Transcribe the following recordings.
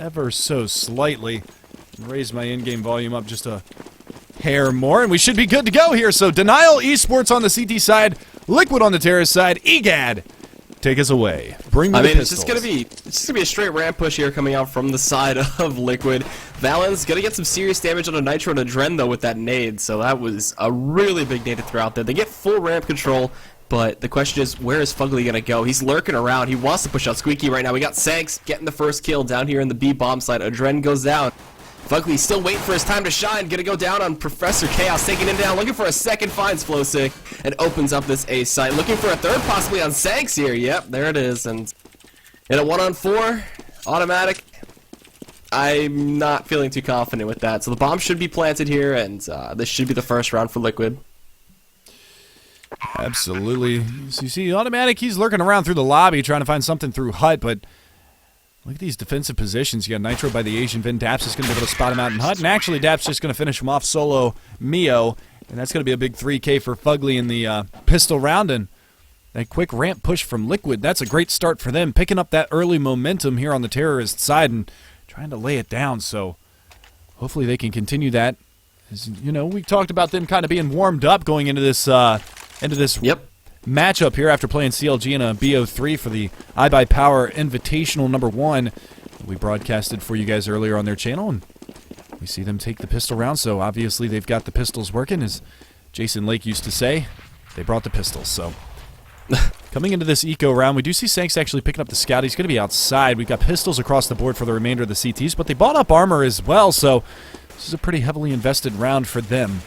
ever so slightly. Raise my in-game volume up just a hair more, and we should be good to go here. So Denial, eSports on the CT side, Liquid on the Terrace side. EGAD, take us away. Bring me the pistols. It's just gonna be a straight ramp push here coming out from the side of Liquid. Valen's gonna get some serious damage on a Nitro and a Dren though with that nade, so that was a really big nade to throw out there. They get full ramp control, but the question is, where is Fugly gonna go? He's lurking around. He wants to push out Squeaky right now. We got Sanks getting the first kill down here in the B bomb side. A Dren goes down. Fugly still waiting for his time to shine. Gonna go down on Professor Chaos, taking him down. Looking for a second, finds Flowsick, and opens up this A site. Looking for a third, possibly on Sanks here. Yep, there it is. And in a 1-on-4, automatic, I'm not feeling too confident with that. So the bomb should be planted here, and this should be the first round for Liquid. Absolutely. So you see, automatic, he's lurking around through the lobby, trying to find something through Hut, but look at these defensive positions. You got Nitro by the Asian Vin. Daps is going to be able to spot him out in Hut. And actually, Daps just going to finish him off solo Mio. And that's going to be a big 3K for Fugly in the pistol round. And that quick ramp push from Liquid, that's a great start for them. Picking up that early momentum here on the Terrorist side and trying to lay it down. So hopefully they can continue that. As, you know, we talked about them kind of being warmed up going into this Yep. matchup here after playing CLG in a BO3 for the iBuyPower Invitational #1. We broadcasted for you guys earlier on their channel, and we see them take the pistol round, so obviously they've got the pistols working. As Jason Lake used to say, they brought the pistols. So coming into this eco round, we do see Sanks actually picking up the scout. He's going to be outside. We've got pistols across the board for the remainder of the CTs, but they bought up armor as well, so this is a pretty heavily invested round for them.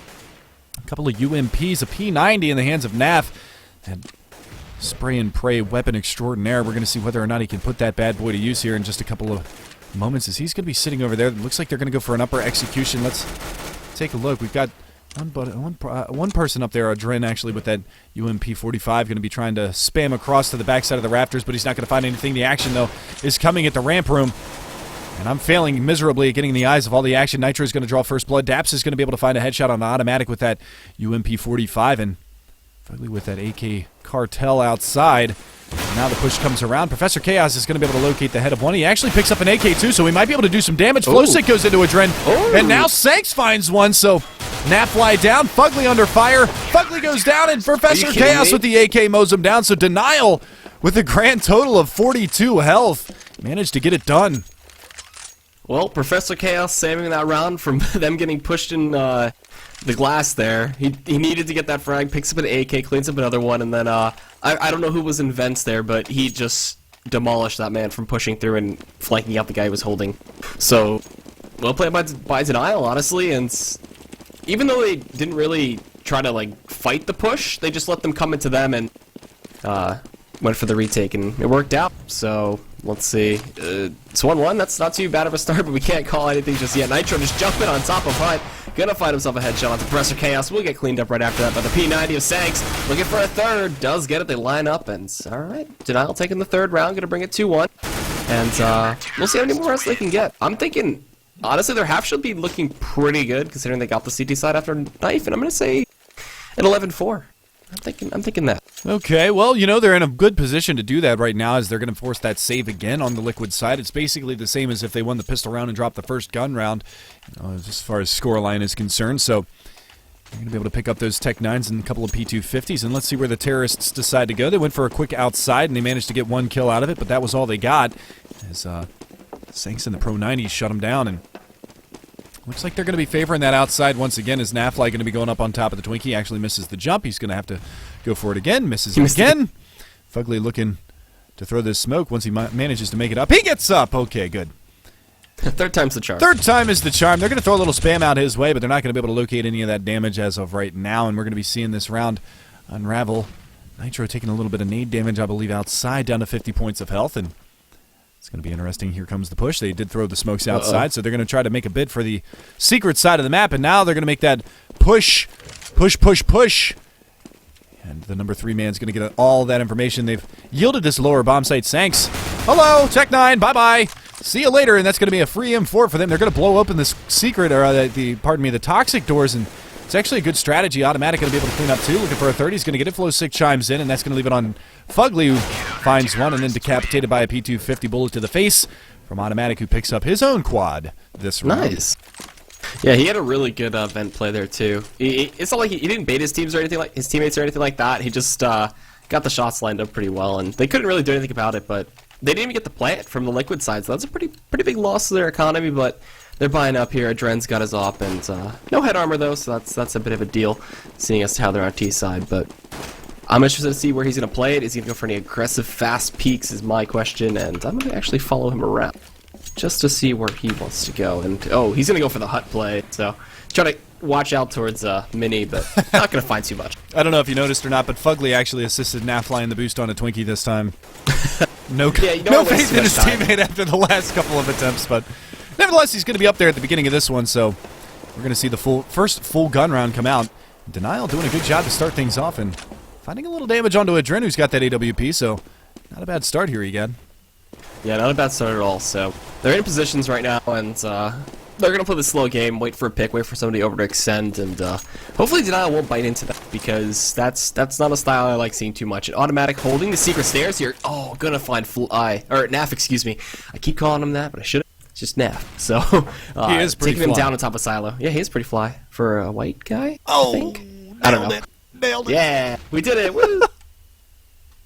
A couple of UMPs, a P90 in the hands of Naf, and spray and pray weapon extraordinaire. We're going to see whether or not he can put that bad boy to use here in just a couple of moments, as he's going to be sitting over there. It looks like they're going to go for an upper execution. Let's take a look. We've got one person up there, a Dren actually, with that UMP-45, going to be trying to spam across to the backside of the rafters, but he's not going to find anything. The action, though, is coming at the ramp room. And I'm failing miserably at getting the eyes of all the action. Nitro is going to draw first blood. Daps is going to be able to find a headshot on automatic with that UMP-45. And Fugly with that AK cartel outside. And now the push comes around. Professor Chaos is going to be able to locate the head of one. He actually picks up an AK too, so he might be able to do some damage. Flowsick goes into a Dren. And now Sanks finds one, so Nap fly down. Fugly under fire. Fugly goes down, and Professor Chaos with the AK mows him down. So Denial, with a grand total of 42 health, managed to get it done. Well, Professor Chaos saving that round from them getting pushed in the glass there. He needed to get that frag, picks up an AK, cleans up another one, and then I don't know who was in vents there, but he just demolished that man from pushing through and flanking out the guy he was holding. So, well played by Denial, honestly, and even though they didn't really try to, like, fight the push, they just let them come into them and went for the retake, and it worked out. So let's see. It's 1-1. That's not too bad of a start, but we can't call anything just yet. Nitro just jumping on top of Hut. Gonna find himself a headshot onto Professor Chaos. We'll get cleaned up right after that by the P90 of Sanks. Looking for a third. Does get it. They line up, and alright. Denial taking the third round. Gonna bring it 2-1. And we'll see how many more rounds they can get. I'm thinking, honestly, their half should be looking pretty good, considering they got the CT side after Knife, and I'm gonna say an 11-4. I'm thinking that. Okay, well, you know, they're in a good position to do that right now, as they're going to force that save again on the Liquid side. It's basically the same as if they won the pistol round and dropped the first gun round, you know, as far as scoreline is concerned. So they're going to be able to pick up those Tech 9s and a couple of P250s, and let's see where the Terrorists decide to go. They went for a quick outside, and they managed to get one kill out of it, but that was all they got, as Sanks and the Pro 90s shut them down, and looks like they're going to be favoring that outside once again, as Nafly going to be going up on top of the Twinkie. Actually misses the jump. He's going to have to go for it again. Misses it again. Fugly looking to throw this smoke. Once he manages to make it up, he gets up. Okay, good. Third time's the charm. Third time is the charm. They're going to throw a little spam out his way, but they're not going to be able to locate any of that damage as of right now, and we're going to be seeing this round unravel. Nitro taking a little bit of nade damage, I believe, outside, down to 50 points of health, and it's going to be interesting. Here comes the push. They did throw the smokes outside, so they're going to try to make a bid for the secret side of the map, and now they're going to make that push. And the number 3 man's going to get all that information. They've yielded this lower bomb site. Sanks, hello, Tech 9, bye-bye. See you later, and that's going to be a free M4 for them. They're going to blow open this secret, or the toxic doors, and it's actually a good strategy. Automatic going to be able to clean up too. Looking for a 30. He's going to get it. Flowsick chimes in, and that's going to leave it on Fugly, who finds one and then decapitated by a P250 bullet to the face. from Automatic, who picks up his own quad this round. Nice. Yeah, he had a really good vent play there too. It's not like he didn't bait his teammates or anything like that. He just got the shots lined up pretty well, and they couldn't really do anything about it. But they didn't even get to play it from the Liquid side, so that's a pretty big loss to their economy. But they're buying up here. Dren's got his op, and no head armor though, so that's a bit of a deal, seeing as to how they're on T side. But I'm interested to see where he's going to play it. Is he going to go for any aggressive, fast peaks is my question, and I'm going to actually follow him around just to see where he wants to go. And, oh, he's going to go for the hut play, so try to watch out towards Mini, but not going to find too much. I don't know if you noticed or not, but Fugly actually assisted Nafly in the boost on a Twinkie this time. No, no faith in his teammate after the last couple of attempts, but nevertheless, he's going to be up there at the beginning of this one, so we're going to see the first full gun round come out. Denial doing a good job to start things off, and finding a little damage onto Adren, who's got that AWP, so not a bad start here, Egad. Yeah, not a bad start at all. So they're in positions right now, and they're going to play the slow game, wait for a pick, wait for somebody over to extend, and hopefully Denial won't bite into that, because that's not a style I like seeing too much. An Automatic holding the secret stairs here. Oh, gonna find Naf, excuse me. I keep calling him that, but I shouldn't. It's just Naf. So he is pretty taking him fly. down on top of Silo. Yeah, he is pretty fly for a white guy. Oh, I think. I don't know. Nailed it. Yeah, we did it. Woo!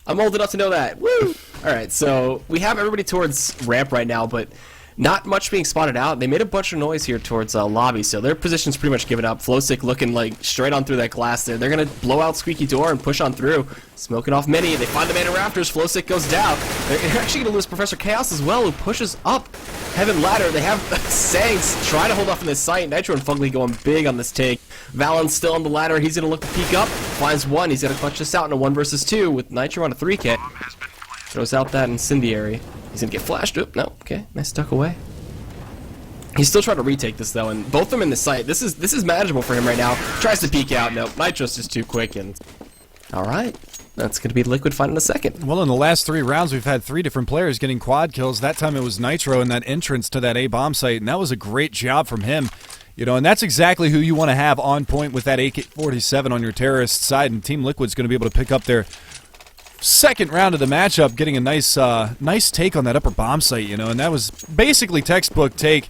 I'm old enough to know that. Woo! Alright, so we have everybody towards ramp right now, but not much being spotted out. They made a bunch of noise here towards lobby, so their position's pretty much given up. Flowsick looking like straight on through that glass there. They're going to blow out Squeaky Door and push on through. Smoking off Mini. They find the man in Rafters. Flowsick goes down. They're actually going to lose Professor Chaos as well, who pushes up Heaven Ladder. They have Sangs trying to hold off in this site. Nitro and Fugly going big on this take. Valen's still on the ladder. He's going to look to peek up. Finds one. He's going to clutch this out in a 1 versus 2 with Nitro on a 3K. Throws out that incendiary. He's going to get flashed. Oop, no. Okay, nice duck away. He's still trying to retake this though, and both of them in the site. This is manageable for him right now. Tries to peek out. Nope, Nitro's just too quick, and alright. That's going to be Liquid finding a second. Well, in the last 3 rounds, we've had 3 different players getting quad kills. That time it was Nitro in that entrance to that A-bomb site, and that was a great job from him. You know, and that's exactly who you want to have on point with that AK-47 on your terrorist side, and Team Liquid's going to be able to pick up their second round of the matchup, getting a nice take on that upper bomb site, you know, and that was basically textbook take.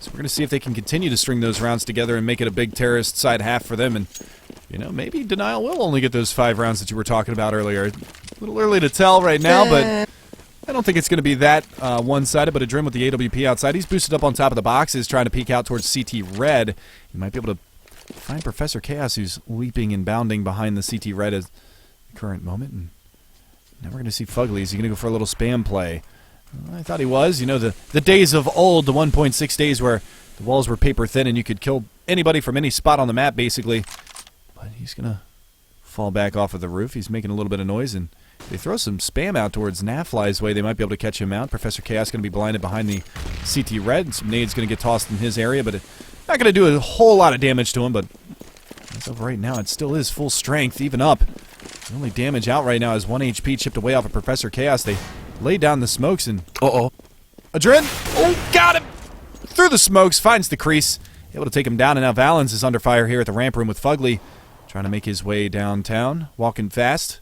So we're going to see if they can continue to string those rounds together and make it a big terrorist side half for them, and you know, maybe Denial will only get those 5 rounds that you were talking about earlier. A little early to tell right now, but I don't think it's going to be that one-sided, but Adren with the AWP outside. He's boosted up on top of the boxes, trying to peek out towards CT Red. He might be able to find Professor Chaos, who's leaping and bounding behind the CT Red at the current moment. And now we're going to see Fugly. Is he going to go for a little spam play? I thought he was. You know, the days of old, the 1.6 days where the walls were paper thin and you could kill anybody from any spot on the map, basically. But he's going to fall back off of the roof. He's making a little bit of noise, and they throw some spam out towards Nafly's way. They might be able to catch him out. Professor Chaos going to be blinded behind the CT Red, and some nades going to get tossed in his area, but not going to do a whole lot of damage to him. But as of right now, it still is full strength, even up. The only damage out right now is 1 HP chipped away off of Professor Chaos. They laid down the smokes, and Adren, got him through the smokes, finds the crease, able to take him down, and now Valens is under fire here at the ramp room with Fugly, trying to make his way downtown, walking fast.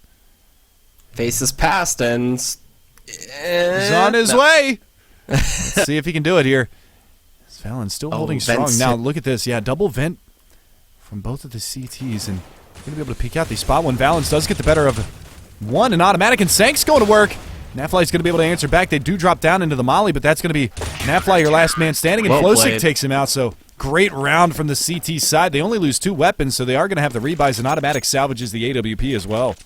Faces past, and he's on his way. Let's see if he can do it here. Valens still holding strong. Now look at this. Yeah, double vent from both of the CTs, and they're going to be able to peek out. The spot one. Valens does get the better of one, and Automatic, and Sank's going to work. Nafly's going to be able to answer back. They do drop down into the molly, but that's going to be Nafly, your last man standing, and Flowsick takes him out. So great round from the CT side. They only lose 2 weapons, so they are going to have the rebuys, and Automatic salvages the AWP as well.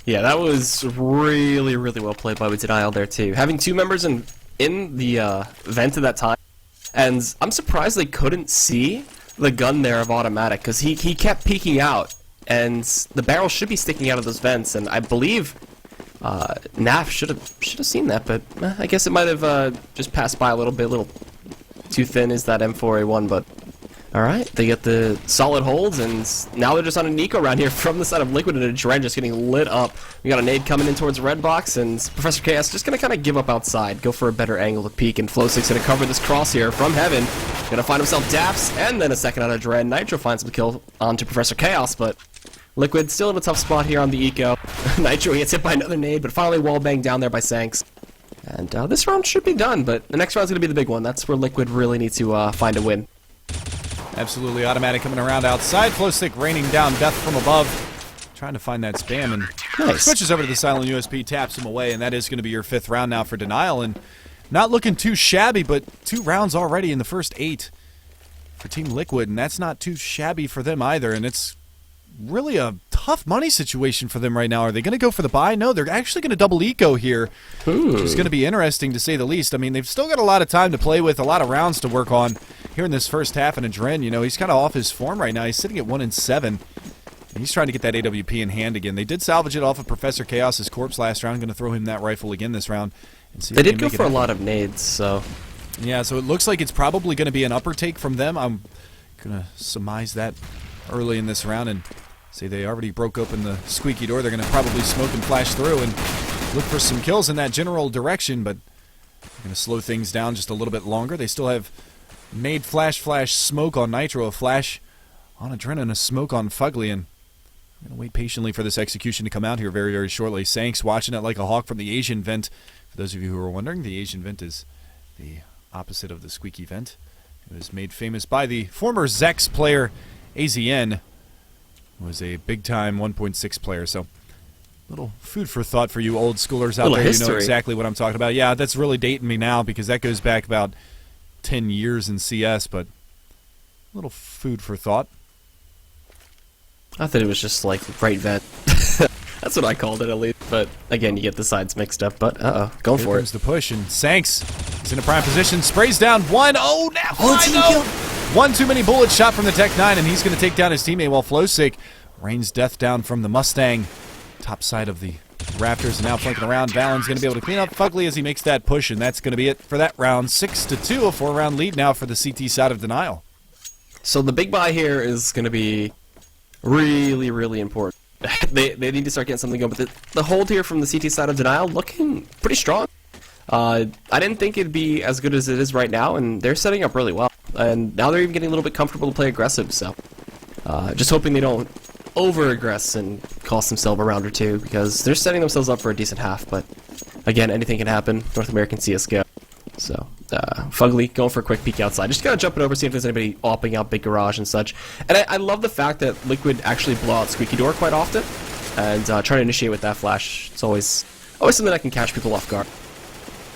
Yeah, that was really, really well played by Denial there, too. Having 2 members in the vent at that time, and I'm surprised they couldn't see the gun there of Automatic, because he kept peeking out, and the barrel should be sticking out of those vents, and I believe Naf should have seen that, but I guess it might have just passed by a little too thin is that M4A1, but alright, they get the solid holds, and now they're just on a Nico round here from the side of Liquid, and Adren just getting lit up. We got a nade coming in towards Red Box, and Professor Chaos just going to kind of give up outside, go for a better angle to peek, and Flowsick's going to cover this cross here from Heaven. Going to find himself daps, and then a second out of Adren. Nitro finds him kill onto Professor Chaos, but Liquid still in a tough spot here on the eco. Nitro gets hit by another nade, but finally wall banged down there by Sanks. And this round should be done, but the next round's going to be the big one. That's where Liquid really needs to find a win. Absolutely automatic coming around outside. Flowstick raining down death from above. Trying to find that spam, and Nice. switches over to the silent USP, taps him away, and that is going to be your 5th round now for Denial. And not looking too shabby, but 2 rounds already in the first 8 for Team Liquid, and that's not too shabby for them either. And it's really a tough money situation for them right now. Are they going to go for the buy? No, they're actually going to double eco here, which is going to be interesting to say the least. I mean, they've still got a lot of time to play with, a lot of rounds to work on here in this first half. And Adren, you know, he's kind of off his form right now. He's sitting at 1-7, and he's trying to get that AWP in hand again. They did salvage it off of Professor Chaos's corpse last round. Going to throw him that rifle again this round. And see if They they did can go make it for a happen. lot of nades, so... Yeah, so it looks like it's probably going to be an upper take from them. I'm going to surmise that early in this round and say they already broke open the squeaky door. They're going to probably smoke and flash through and look for some kills in that general direction, but they're going to slow things down just a little bit longer. They still have nade flash smoke on Nitro, a flash on Adrenaline, a smoke on Fugly, and I'm going to wait patiently for this execution to come out here very, very shortly. Sanks watching it like a hawk from the Asian vent. For those of you who are wondering, the Asian vent is the opposite of the squeaky vent. It was made famous by the former Zex player, AZN, who was a big-time 1.6 player. So, little food for thought for you old schoolers out Little there. history. You know exactly what I'm talking about. Yeah, that's really dating me now because that goes back about 10 years in CS, but little food for thought. I thought it was just like right vent. That's what I called it at least. But again, you get the sides mixed up. But going Here for comes it. the push, and Sanks is in a prime position, sprays down one. Oh, now it's a kill. one too many bullets shot from the Tech 9, and he's going to take down his teammate while Flowsick rains death down from the Mustang top side of the Raptors, and now flanking around. Valen's going to be able to clean up Fugly as he makes that push, and that's going to be it for that round. 6-2, a 4-round lead now for the CT side of Denial. So the big buy here is going to be really, really important. they need to start getting something going. But the hold here from the CT side of Denial looking pretty strong. I didn't think it'd be as good as it is right now, and they're setting up really well. And now they're even getting a little bit comfortable to play aggressive, so just hoping they don't over-aggress and cost themselves a round or two, because they're setting themselves up for a decent half, but again, anything can happen. North American CSGO. So, Fugly going for a quick peek outside. Just gotta jump it over, see if there's anybody opping out Big Garage and such. And I love the fact that Liquid actually blow out Squeaky Door quite often, and try to initiate with that flash. It's always something that can catch people off guard.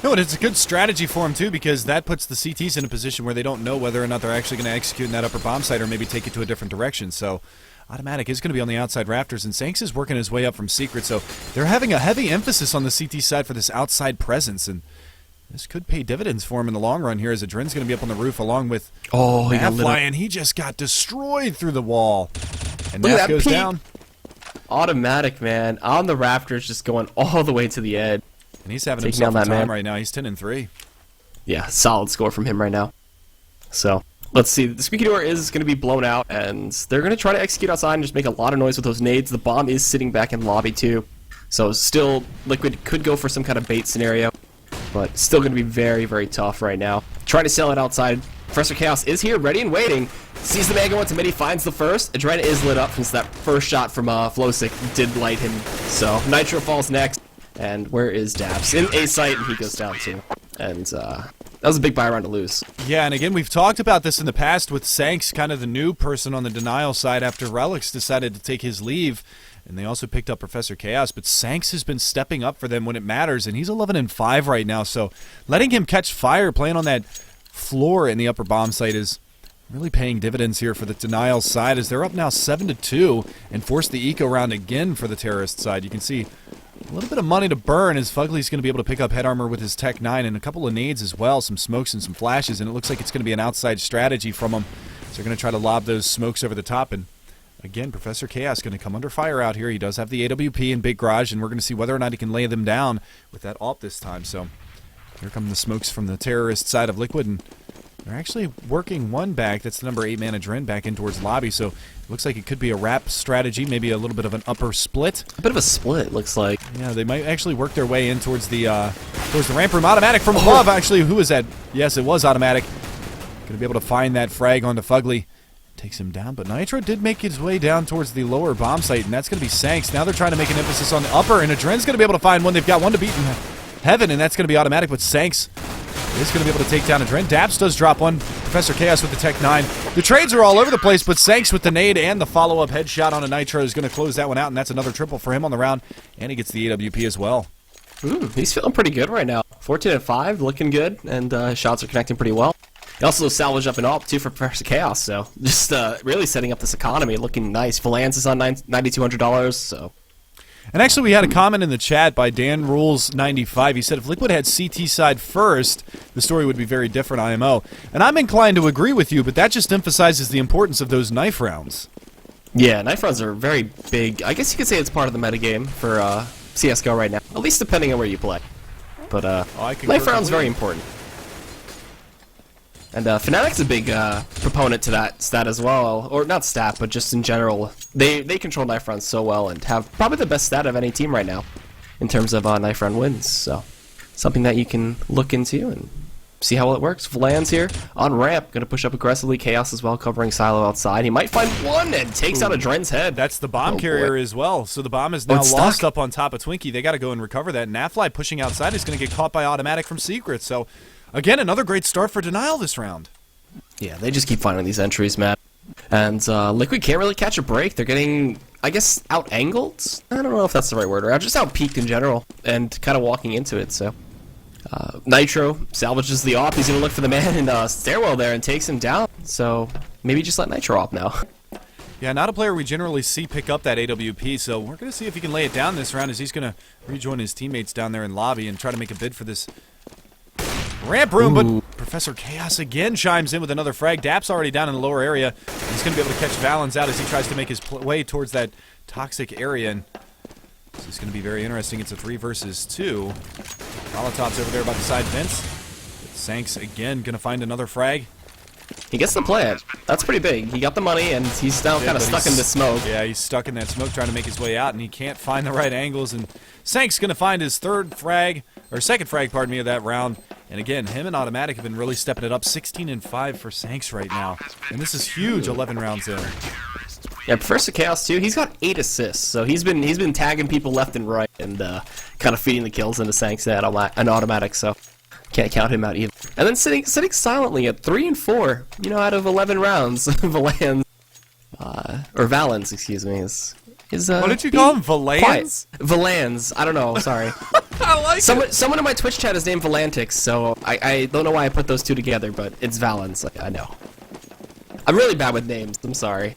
No, and it's a good strategy for him, too, because that puts the CTs in a position where they don't know whether or not they're actually going to execute in that upper bomb site or maybe take it to a different direction. So, Automatic is going to be on the outside rafters, and Sanks is working his way up from Secret. So, they're having a heavy emphasis on the CT side for this outside presence, and this could pay dividends for him in the long run here, as Adren's going to be up on the roof along with Nafly, and he just got destroyed through the wall. And Look at Naf that goes peek. down, Automatic, man, on the rafters, just going all the way to the edge. and he's having Taking himself down a that time man. right now. He's 10-3. Yeah, solid score from him right now. So, let's see. The Squeaky Door is going to be blown out, and they're going to try to execute outside and just make a lot of noise with those nades. The bomb is sitting back in lobby, too. So, still, Liquid could go for some kind of bait scenario, but still going to be very, very tough right now. Trying to sell it outside. Professor Chaos is here, ready and waiting. Sees the man go into mid, he finds the first. Adrena is lit up since that first shot from Flowsick did light him. So, Nitro falls next. And where is Dabs? In A site, and he goes down too. And that was a big buy round to lose. Yeah, and again, we've talked about this in the past with Sanks, kind of the new person on the Denial side after Relics decided to take his leave. And they also picked up Professor Chaos, but Sanks has been stepping up for them when it matters, and he's 11-5 right now. So letting him catch fire, playing on that floor in the upper bomb site is really paying dividends here for the Denial side, as they're up now 7-2 and force the eco round again for the terrorist side. You can see a little bit of money to burn, as Fugly's going to be able to pick up head armor with his Tech 9 and a couple of nades as well, some smokes and some flashes, and it looks like it's going to be an outside strategy from him. So they're going to try to lob those smokes over the top, and again, Professor Chaos going to come under fire out here. He does have the AWP and Big Garage, and we're going to see whether or not he can lay them down with that AWP this time. So here come the smokes from the terrorist side of Liquid, and they're actually working one back. That's the number 8 man Adren back in towards lobby. So it looks like it could be a wrap strategy, maybe a little bit of an upper split. A bit of a split, looks like. Yeah, they might actually work their way in towards the ramp room. Automatic from above, actually. Who was that? Yes, it was Automatic. Going to be able to find that frag onto Fugly. Takes him down, but Nitro did make his way down towards the lower bomb site, and that's going to be Sanks. Now they're trying to make an emphasis on the upper, and Adren's going to be able to find one. They've got one to beat, and heaven, and that's going to be automatic, but Sanks is going to be able to take down Adren. Daps does drop one. Professor Chaos with the Tech 9. The trades are all over the place, but Sanks with the nade and the follow-up headshot on a Nitro is going to close that one out, and that's another triple for him on the round, and he gets the AWP as well. He's feeling pretty good right now. 14-5, looking good, and shots are connecting pretty well. He also salvaged up an AWP too for Professor Chaos, so just really setting up this economy, looking nice. Valance is on $9,200, so. And actually, we had a comment in the chat by Dan Rules 95. He said if Liquid had CT side first, the story would be very different, IMO. And I'm inclined to agree with you, but that just emphasizes the importance of those knife rounds. Yeah, knife rounds are very big. I guess you could say it's part of the metagame for CSGO right now, at least depending on where you play. But knife rounds very important. And Fnatic's a big proponent to that stat as well, or not stat, but just in general. They control knife rounds so well and have probably the best stat of any team right now in terms of knife round wins. So something that you can look into and see how it works. Valan's here on ramp, going to push up aggressively. Chaos as well, covering Silo outside. He might find one and takes out Adren's head. That's the bomb carrier as well. So the bomb is now lost up on top of Twinkie. They got to go and recover that. Nafly pushing outside is going to get caught by automatic from Secret. So again, another great start for Denial this round. Yeah, they just keep finding these entries, man. And Liquid can't really catch a break. They're getting, I guess, out-angled? I don't know if that's the right word, or just out-peaked in general, and kind of walking into it, so. Nitro salvages the AWP. He's going to look for the man in stairwell there and takes him down. So maybe just let Nitro AWP now. Yeah, not a player we generally see pick up that AWP, so we're going to see if he can lay it down this round as he's going to rejoin his teammates down there in lobby and try to make a bid for this ramp room, but Professor Chaos again chimes in with another frag. Dap's already down in the lower area. He's going to be able to catch Valens out as he tries to make his way towards that toxic area. And this is going to be very interesting. It's a 3 versus 2. Molotov's over there by the side fence. Sanks again going to find another frag. He gets to play it. That's pretty big. He got the money, and he's now kind of stuck in the smoke. Yeah, he's stuck in that smoke trying to make his way out, and he can't find the right angles. And Sanks going to find his second frag, pardon me, of that round. And again, him and Automatic have been really stepping it up. 16-5 for Sanks right now. And this is huge, 11 rounds in. Yeah, Professor Chaos too. He's got 8 assists, so he's been tagging people left and right and kind of feeding the kills into Sanks and Automatic. So can't count him out either. And then sitting silently at 3 and 4, you know, out of 11 rounds, Valens, or Valens, excuse me, is what did you call him? Valens? Valens. I don't know. Sorry. I like it. Someone in my Twitch chat is named Valantix, so I don't know why I put those two together, but it's Valens. I know. I'm really bad with names. I'm sorry.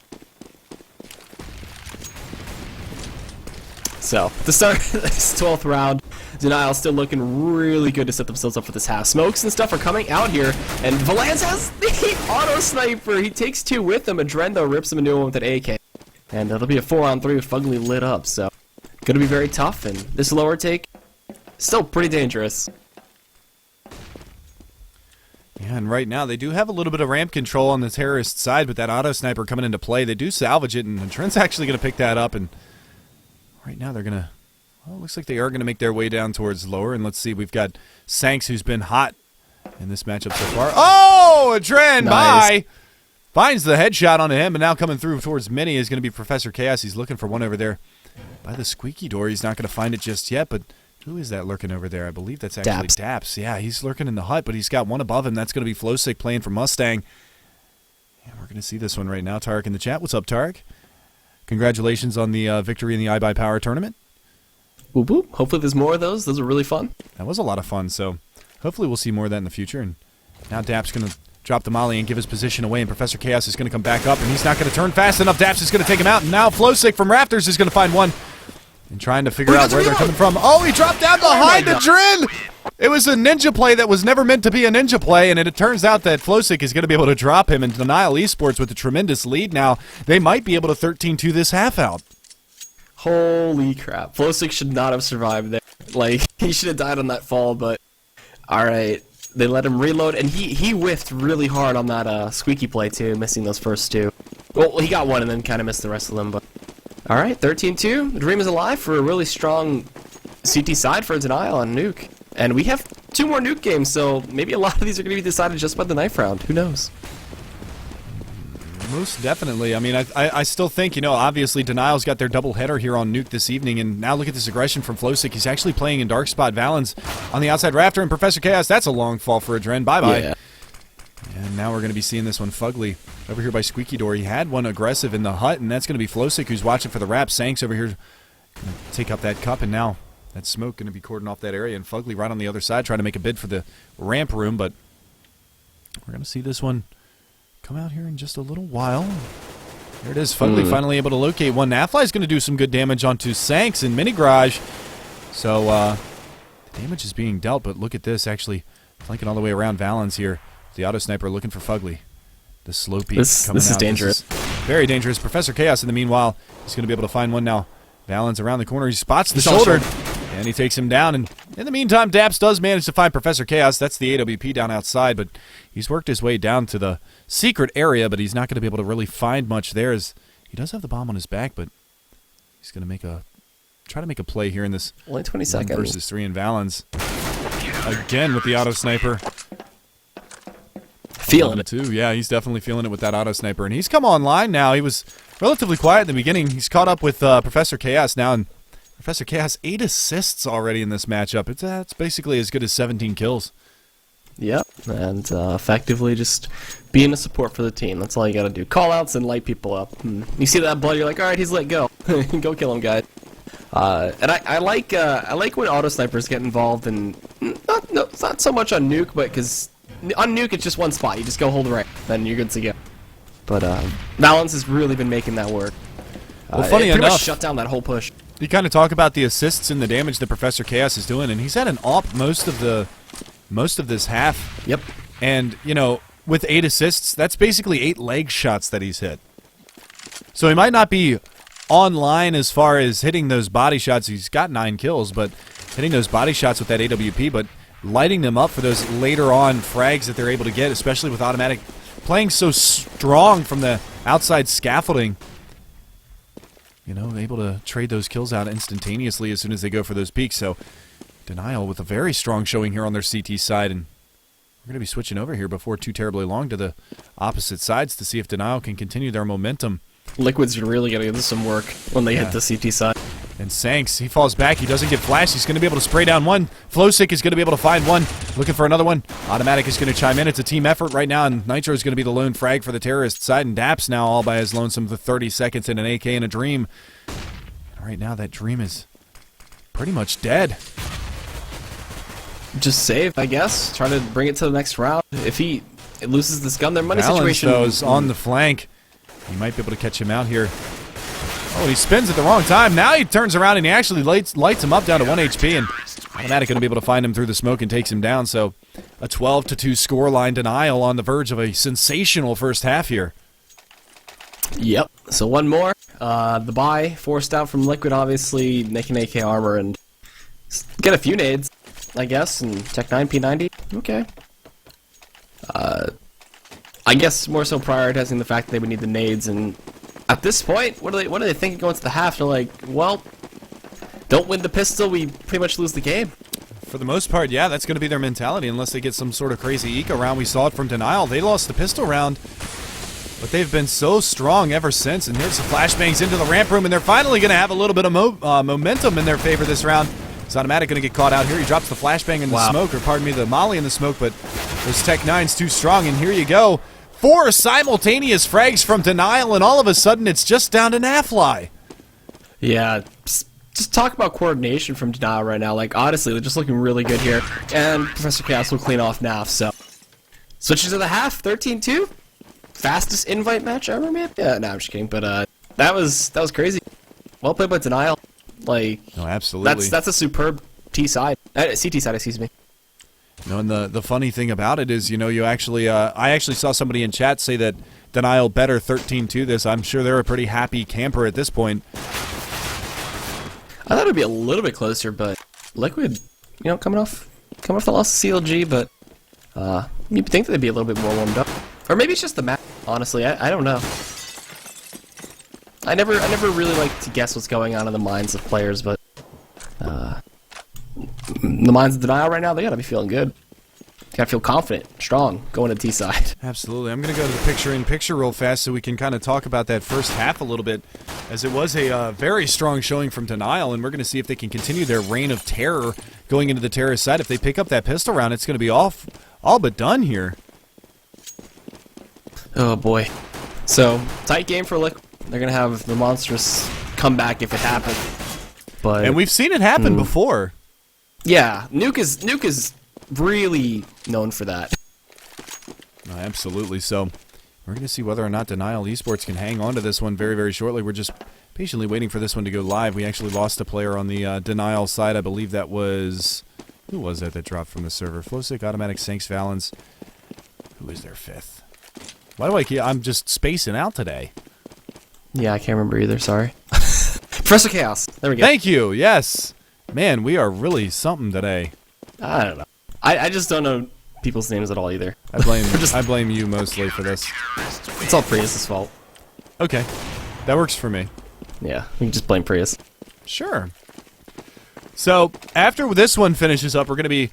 So, to start this 12th round, Denial still looking really good to set themselves up for this half. Smokes and stuff are coming out here, and Valance has the auto sniper. He takes 2 with him. Adren, though, rips him a new one with an AK. And it'll be a 4-on-3 with Fugly lit up, so gonna be very tough, and this lower take, still pretty dangerous. Yeah, and right now they do have a little bit of ramp control on the terrorist side, but that auto sniper coming into play, they do salvage it, and Trent's actually gonna pick that up, and right now they're gonna, well, it looks like they are gonna make their way down towards lower, and let's see, we've got Sanks, who's been hot in this matchup so far. Oh, Adren, nice. Bye! Finds the headshot onto him, and now coming through towards Mini is going to be Professor Chaos. He's looking for one over there by the squeaky door. He's not going to find it just yet, but who is that lurking over there? I believe that's actually Daps. Yeah, he's lurking in the hut, but he's got one above him. That's going to be Flowsick playing for Mustang. And we're going to see this one right now. Tarek in the chat. What's up, Tarek? Congratulations on the victory in the iBuyPower tournament. Whoop whoop. Hopefully there's more of those. Those are really fun. That was a lot of fun, so hopefully we'll see more of that in the future. And now Daps going to drop the molly and give his position away, and Professor Chaos is going to come back up, and he's not going to turn fast enough. Daps is going to take him out, and now Flowsick from Rafters is going to find one and trying to figure out where they're coming from. Oh, he dropped down behind Adren! It was a ninja play that was never meant to be a ninja play, and it turns out that Flowsick is going to be able to drop him, and Denial eSports with a tremendous lead now. They might be able to 13-2 this half out. Holy crap. Flowsick should not have survived there. Like, he should have died on that fall, but alright. They let him reload, and he whiffed really hard on that squeaky play, too, missing those first 2. Well, he got one and then kind of missed the rest of them, but alright, 13-2. The dream is alive for a really strong CT side for Denial on Nuke. And we have 2 more Nuke games, so maybe a lot of these are going to be decided just by the knife round. Who knows? Most definitely. I mean, I still think, obviously Denial's got their double header here on Nuke this evening, and now look at this aggression from Flowsick. He's actually playing in Dark Spot. Valens on the outside rafter, and Professor Chaos, that's a long fall for Adren. Bye-bye. Yeah. And now we're going to be seeing this one Fugly over here by Squeaky Door. He had one aggressive in the hut, and that's going to be Flowsick who's watching for the wrap. Sanks over here going to take up that cup, and now that smoke going to be cordoned off that area, and Fugly right on the other side trying to make a bid for the ramp room, but we're going to see this one come out here in just a little while. There it is. Fugly finally able to locate one. Nafly is going to do some good damage onto Sanks in Mini Garage. So, the damage is being dealt, but look at this. Actually, flanking all the way around Valens here. The auto sniper looking for Fugly. The slow peak coming out. This is dangerous. This is very dangerous. Professor Chaos, in the meanwhile, he's going to be able to find one now. Valens around the corner. He spots the shoulder, and he takes him down. And in the meantime, Daps does manage to find Professor Chaos. That's the AWP down outside, but he's worked his way down to the secret area, but he's not going to be able to really find much there, as he does have the bomb on his back, but he's going to try to make a play here in this only 20 seconds versus 3 in Valens. Again with the auto sniper. Feeling it too. Yeah, he's definitely feeling it with that auto sniper, and he's come online now. He was relatively quiet in the beginning. He's caught up with Professor Chaos now, and Professor Chaos 8 assists already in this matchup. It's basically as good as 17 kills. Yep, and effectively just being a support for the team. That's all you gotta do. Call outs and light people up. And you see that blood, you're like, alright, he's let go. Go kill him, guys. And I like when auto snipers get involved in not so much on Nuke, but because on Nuke it's just one spot. You just go hold right, then you're good to go. But Valens has really been making that work. Well, funny pretty enough, much shut down that whole push. You kind of talk about the assists and the damage that Professor Chaos is doing, and he's had an AWP most of this half. Yep. And, with 8 assists, that's basically 8 leg shots that he's hit. So he might not be online as far as hitting those body shots. He's got 9 kills, but hitting those body shots with that AWP, but lighting them up for those later on frags that they're able to get, especially with automatic, playing so strong from the outside scaffolding. Able to trade those kills out instantaneously as soon as they go for those peaks. So Denial with a very strong showing here on their CT side, and we're going to be switching over here before too terribly long to the opposite sides to see if Denial can continue their momentum. Liquid's really going to give some work when they hit the CT side. And Sanks, he falls back. He doesn't get flashed. He's going to be able to spray down one. Flowsick is going to be able to find one. Looking for another one. Automatic is going to chime in. It's a team effort right now, and Nitro is going to be the lone frag for the terrorist side, and Daps now all by his lonesome for 30 seconds in an AK and a Dream. And right now, that Dream is pretty much dead. Just save, I guess. Try to bring it to the next round. If he loses this gun, their money situation... though, is on the flank. He might be able to catch him out here. Oh, he spins at the wrong time. Now he turns around and he actually lights him up down to 1 HP, and Automatic going to be able to find him through the smoke and takes him down. So a 12-2 scoreline. Denial on the verge of a sensational first half here. Yep. So one more. The buy forced out from Liquid, obviously, making AK armor and get a few nades, I guess, and Tech 9 P90. Okay. I guess more so prioritizing the fact that they would need the nades, and at this point, what are they thinking going into the half? They're like, well, don't win the pistol, we pretty much lose the game. For the most part, yeah, that's going to be their mentality unless they get some sort of crazy eco round. We saw it from Denial. They lost the pistol round, but they've been so strong ever since. And here's the flashbangs into the ramp room, and they're finally going to have a little bit of momentum in their favor this round. Is Automatic going to get caught out here? He drops the flashbang in the smoke, or pardon me, the molly in the smoke, but those Tech 9's too strong, and here you go. 4 simultaneous frags from Denial, and all of a sudden it's just down to Nafly. Yeah, just talk about coordination from Denial right now. Like, honestly, they're just looking really good here. And Professor Chaos will clean off Naf, so. Switches to the half, 13-2. Fastest invite match ever, man. Yeah, no, I'm just kidding, but that was crazy. Well played by Denial. Like, no, absolutely. That's a superb CT side, excuse me. No, and the funny thing about it is, you actually, I actually saw somebody in chat say that Denial better 13-2 this. I'm sure they're a pretty happy camper at this point. I thought it'd be a little bit closer, but Liquid, coming off the loss of CLG, but you'd think that they'd be a little bit more warmed up, or maybe it's just the map. Honestly, I don't know. I never really like to guess what's going on in the minds of players, but the minds of Denial right now, they gotta be feeling good. Gotta feel confident, strong, going to T side. Absolutely. I'm going to go to the picture-in-picture real fast so we can kind of talk about that first half a little bit, as it was a very strong showing from Denial, and we're going to see if they can continue their reign of terror going into the terrorist side. If they pick up that pistol round, it's going to be all but done here. Oh boy. So, tight game for Liquid. They're going to have the monstrous comeback if it happens. And we've seen it happen before. Yeah, Nuke is really known for that. Absolutely. So we're going to see whether or not Denial Esports can hang on to this one very, very shortly. We're just patiently waiting for this one to go live. We actually lost a player on the Denial side. I believe that was... Who was that dropped from the server? Flowsick, Automatic, Sanks, Valens. Who is their fifth? Why do I keep... I'm just spacing out today. Yeah, I can't remember either. Sorry. Professor Chaos. There we go. Thank you. Yes. Man, we are really something today. I don't know. I just don't know people's names at all either. I blame you mostly for this. It's all Prius's fault. Okay. That works for me. Yeah, we can just blame Prius. Sure. So, after this one finishes up, we're going to be...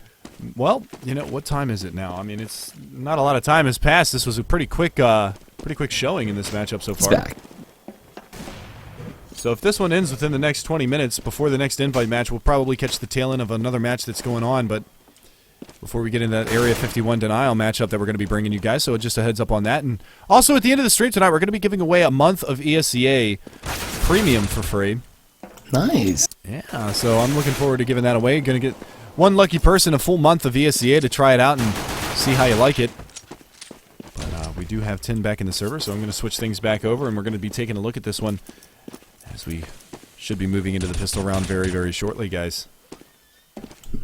Well, you know, what time is it now? I mean, it's not a lot of time has passed. This was a pretty quick showing in this matchup so far. It's back. So if this one ends within the next 20 minutes, before the next invite match, we'll probably catch the tail end of another match that's going on, but before we get into that Area 51 Denial matchup that we're going to be bringing you guys, so just a heads up on that. And also at the end of the stream tonight, we're going to be giving away a month of ESEA Premium for free. Nice. Yeah, so I'm looking forward to giving that away. Going to get one lucky person a full month of ESEA to try it out and see how you like it. But we do have 10 back in the server, so I'm going to switch things back over, and we're going to be taking a look at this one as we should be moving into the pistol round very, very shortly, guys.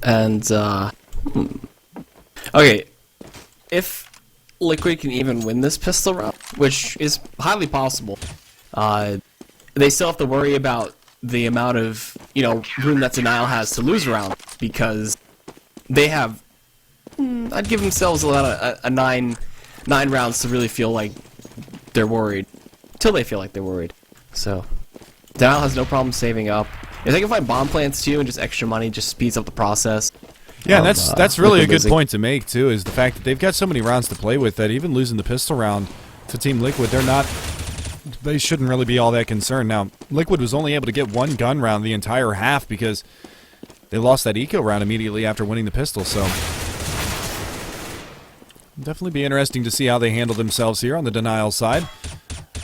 And, okay, if Liquid can even win this pistol round, which is highly possible, they still have to worry about the amount of, room that Denial has to lose around, because they have, I'd give themselves a 9 rounds to really feel like they're worried, till they feel like they're worried. So, Denial has no problem saving up. If they can find bomb plants too, and just extra money, just speeds up the process. Yeah, and that's really a good point to make too, is the fact that they've got so many rounds to play with that even losing the pistol round to Team Liquid, they shouldn't really be all that concerned. Now, Liquid was only able to get one gun round the entire half because they lost that eco round immediately after winning the pistol, so definitely be interesting to see how they handle themselves here on the Denial side.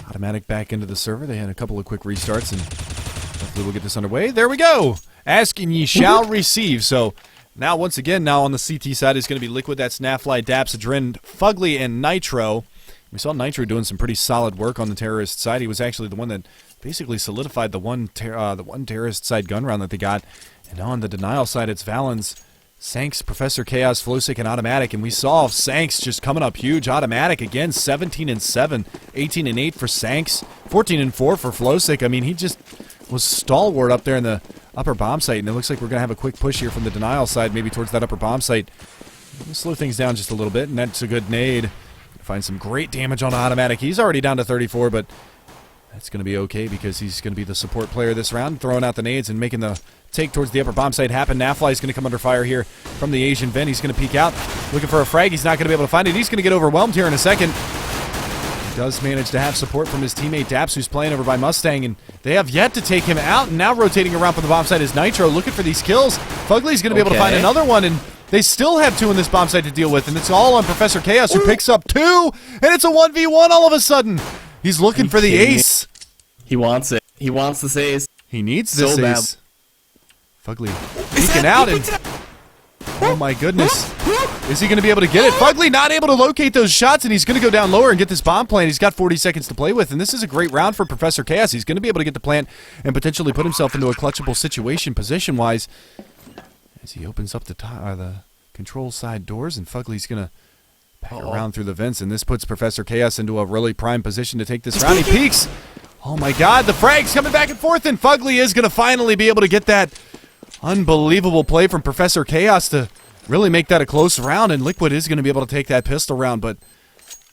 Automatic back into the server. They had a couple of quick restarts, and hopefully we'll get this underway. There we go! Ask and ye shall receive. So, now, once again, now on the CT side is going to be Liquid. That's Snafly, Daps, Adrin, Fugly, and Nitro. We saw Nitro doing some pretty solid work on the terrorist side. He was actually the one that basically solidified the one terrorist side gun round that they got. And on the Denial side, it's Valens, Sanks, Professor Chaos, Flowsick, and Automatic. And we saw Sanks just coming up huge. Automatic, again, 17-7, 18-8 for Sanks, 14-4 for Flowsick. I mean, he just was stalwart up there in the upper bomb site. And it looks like we're going to have a quick push here from the Denial side, maybe towards that upper bomb site. We'll slow things down just a little bit, and that's a good nade. Find some great damage on Automatic. He's already down to 34, but that's going to be okay because he's going to be the support player this round, throwing out the nades and making the take towards the upper bomb site happen. Nafly is going to come under fire here from the Asian vent. He's going to peek out, looking for a frag. He's not going to be able to find it. He's going to get overwhelmed here in a second. He does manage to have support from his teammate Daps, who's playing over by Mustang, and they have yet to take him out. And now rotating around from the bomb site is Nitro, looking for these kills. Fugly's going to be able to find another one, and they still have 2 in this bomb site to deal with, and it's all on Professor Chaos, who picks up 2, and it's a 1v1 all of a sudden. He's looking for the ace. He wants it. He wants this ace. He needs this ace. Fugly peeking out, and oh my goodness. Is he going to be able to get it? Fugly not able to locate those shots, and he's going to go down lower and get this bomb plant. He's got 40 seconds to play with, and this is a great round for Professor Chaos. He's going to be able to get the plant and potentially put himself into a clutchable situation position-wise as he opens up the control side doors, and Fugly's going to pack around through the vents, and this puts Professor Chaos into a really prime position to take this round. He peeks. Oh my god, the frag's coming back and forth, and Fugly is going to finally be able to get that unbelievable play from Professor Chaos to really make that a close round, and Liquid is going to be able to take that pistol round, but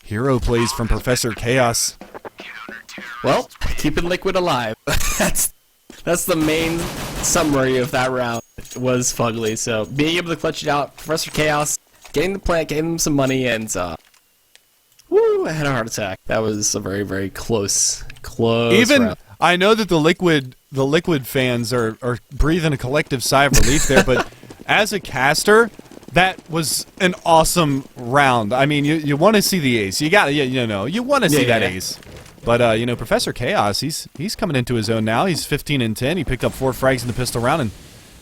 hero plays from Professor Chaos. Well, keeping Liquid alive. That's the main summary of that round, was Fugly. So being able to clutch it out, Professor Chaos getting the plant, gave him some money, and woo, I had a heart attack. That was a very, very close Even round. I know that the liquid fans are breathing a collective sigh of relief there, but as a caster, that was an awesome round. I mean, you want to see the ace. You got to, you want to see that ace. But Professor Chaos, he's coming into his own now. He's 15-10. He picked up 4 frags in the pistol round and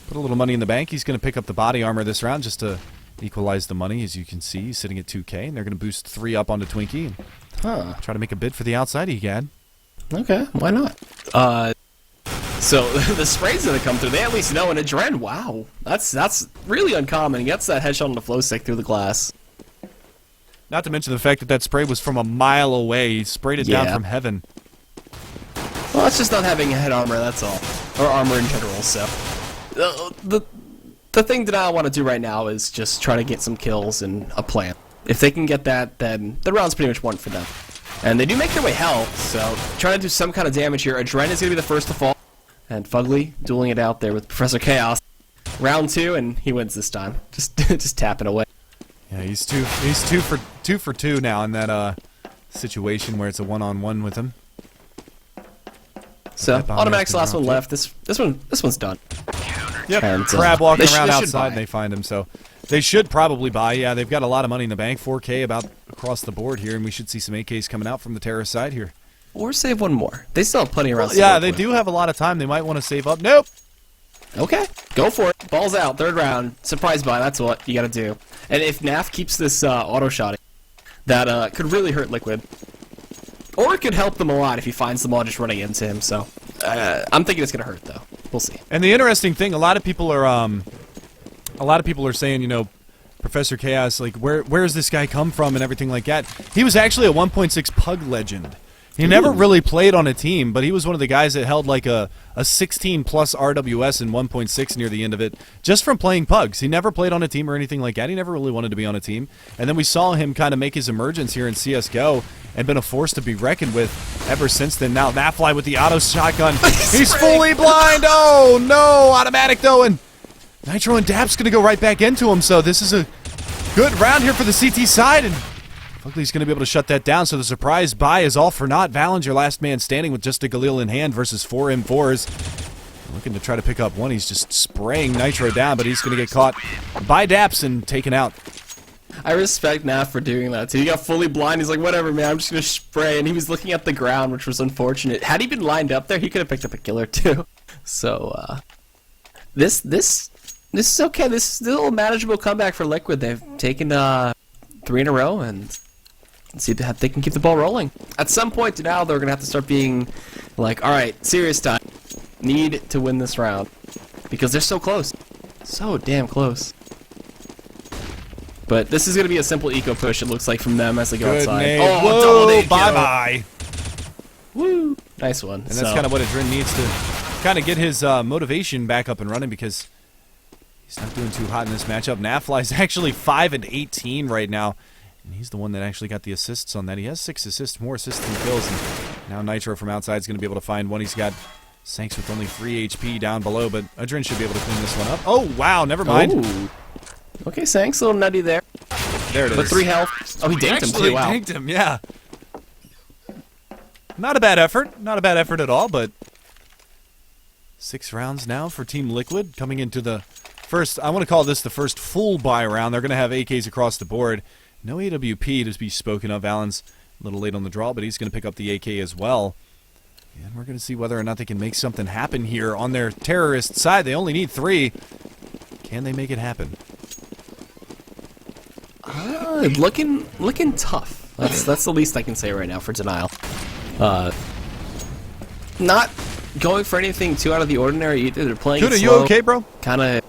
put a little money in the bank. He's going to pick up the body armor this round just to equalize the money. As you can see, he's sitting at 2K, and they're going to boost 3 up onto Twinkie and try to make a bid for the outside egad. Okay, why not? So the spray's gonna come through. They at least know. And Adren, wow, that's really uncommon. He gets that headshot on the flow stick through the glass. Not to mention the fact that spray was from a mile away. He sprayed it down from heaven. Well, that's just not having a head armor. That's all, or armor in general. So the thing that I want to do right now is just try to get some kills and a plant. If they can get that, then the round's pretty much won for them. And they do make their way hell, so trying to do some kind of damage here. Adren is going to be the first to fall. And Fugly dueling it out there with Professor Chaos. Round 2, and he wins this time. Just tapping away. Yeah, he's two for two now in that situation where it's a one-on-one with him. So automatic's the last one left. This one's done. Yep. And, Crab walking around outside, and they find him. So they should probably buy. Yeah, they've got a lot of money in the bank, 4K about across the board here, and we should see some AKs coming out from the terrorist side here. Or save one more. They still have plenty around. Yeah, they do have a lot of time. They might want to save up. Nope. Okay, go for it. Ball's out. 3rd round. Surprise buy. That's what you got to do. And if NAF keeps this auto shotting, that could really hurt Liquid. Or it could help them a lot if he finds them all just running into him. So I'm thinking it's gonna hurt though. We'll see. And the interesting thing, a lot of people are saying, Professor Chaos, like where's this guy come from and everything like that. He was actually a 1.6 Pug legend. He never really played on a team, but he was one of the guys that held like a 16-plus RWS in 1.6 near the end of it, just from playing Pugs. He never played on a team or anything like that. He never really wanted to be on a team. And then we saw him kind of make his emergence here in CSGO and been a force to be reckoned with ever since then. Now Nafly with the auto shotgun. He's fully blind. Oh, no. Automatic, though. And Nitro and Dap's going to go right back into him. So this is a good round here for the CT side. And Fugly's going to be able to shut that down, so the surprise buy is all for naught. Valen's your last man standing with just a Galil in hand versus 4 M4s. Looking to try to pick up one. He's just spraying Nitro down, but he's going to get caught by Daps and taken out. I respect Naf for doing that, too. He got fully blind. He's like, whatever, man, I'm just going to spray. And he was looking at the ground, which was unfortunate. Had he been lined up there, he could have picked up a killer, too. So, this is okay. This is still a manageable comeback for Liquid. They've taken 3 in a row, and see if they can keep the ball rolling. At some point now, they're going to have to start being like, all right, serious time. Need to win this round. Because they're so close. So damn close. But this is going to be a simple eco push, it looks like, from them as they go outside. Nade. Oh, whoa, bye-bye. Woo. Nice one. And that's kind of what Adren needs to kind of get his motivation back up and running, because he's not doing too hot in this matchup. Nafly's actually 5-18 right now. And he's the one that actually got the assists on that. He has 6 assists, more assists than kills. And now Nitro from outside is going to be able to find one. He's got Sanks with only 3 HP down below, but Adren should be able to clean this one up. Oh, wow, never mind. Ooh. Okay, Sanks, a little nutty there. There it is. But 3 health. Oh, he danked him too, wow. Danked him, yeah. Not a bad effort. Not a bad effort at all, but 6 rounds now for Team Liquid coming into the first, I want to call this the first full buy round. They're going to have AKs across the board. No AWP to be spoken of. Alan's a little late on the draw, but he's going to pick up the AK as well. And we're going to see whether or not they can make something happen here on their terrorist side. They only need 3. Can they make it happen? Looking tough. That's the least I can say right now for Denial. Not going for anything too out of the ordinary either. They're playing Dude, it are slow. you okay, bro? Kind of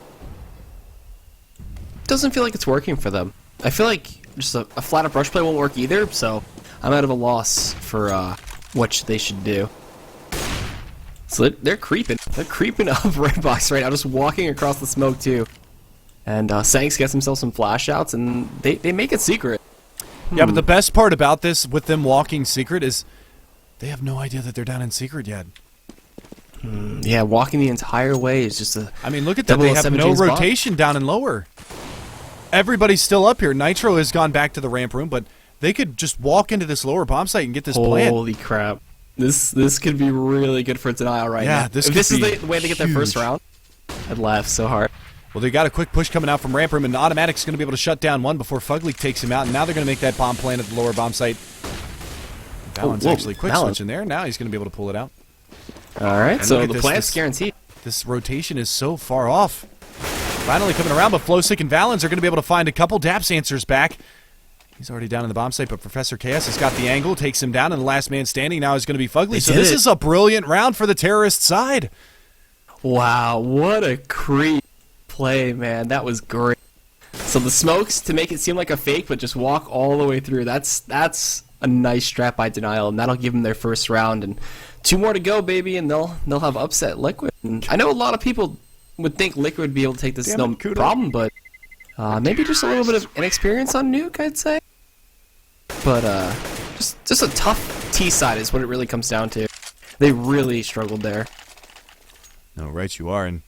doesn't feel like it's working for them. I feel like just a flat up rush play won't work either, so I'm out of a loss for what they should do. So they're creeping. They're creeping up Red Box right now, just walking across the smoke too. And Sanks gets himself some flash outs, and they make it secret. Yeah, but the best part about this with them walking secret is they have no idea that they're down in secret yet. Yeah, walking the entire way is just a... I mean, look at that. They have no rotation down and lower. everybody's still up here. Nitro has gone back to the ramp room, but they could just walk into this lower bomb site and get this plant. Holy crap. This could be really good for Denial right now. Yeah, this if could this is be the way they get their first huge. round, I'd laugh so hard. Well, they got a quick push coming out from ramp room, and Automatic's going to be able to shut down one before Fugly takes him out, and now they're going to make that bomb plant at the lower bomb site. Balance actually quick switch in there. Now he's going to be able to pull it out. All right, And so look at the this, plant's guaranteed. This rotation is so far off. Finally coming around, but Flowsick and Valens are going to be able to find a couple Daps answers back. He's already down in the bomb site, but Professor Chaos has got the angle, takes him down, and the last man standing now is going to be Fugly. So this is a brilliant round for the terrorist side. Wow, what a creep play, man. That was great. So the smokes to make it seem like a fake, but just walk all the way through. That's a nice strat by Denial, and that'll give them their first round. And 2 more to go, baby, and they'll have upset Liquid. And I know a lot of people would think Liquid would be able to take this no problem, but maybe just a little bit of inexperience on Nuke, I'd say. But just a tough T side is what it really comes down to. They really struggled there. No, right you are, and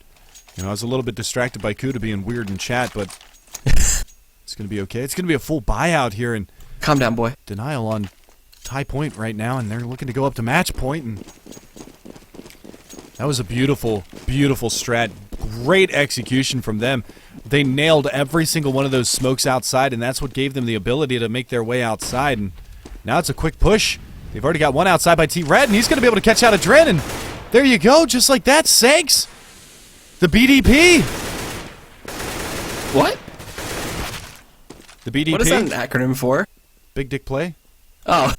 I was a little bit distracted by Kuda being weird in chat, but it's going to be okay. It's going to be a full buyout here, and Calm down, boy. Denial on tie point right now, and they're looking to go up to match point, and that was a beautiful, beautiful strat. Great execution from them. They nailed every single one of those smokes outside, and that's what gave them the ability to make their way outside. And now it's a quick push. They've already got one outside by T-Red, and he's going to be able to catch out Adren, and there you go, just like that, Sanks. The BDP. What? The BDP. What is that an acronym for? Big Dick Play. Oh.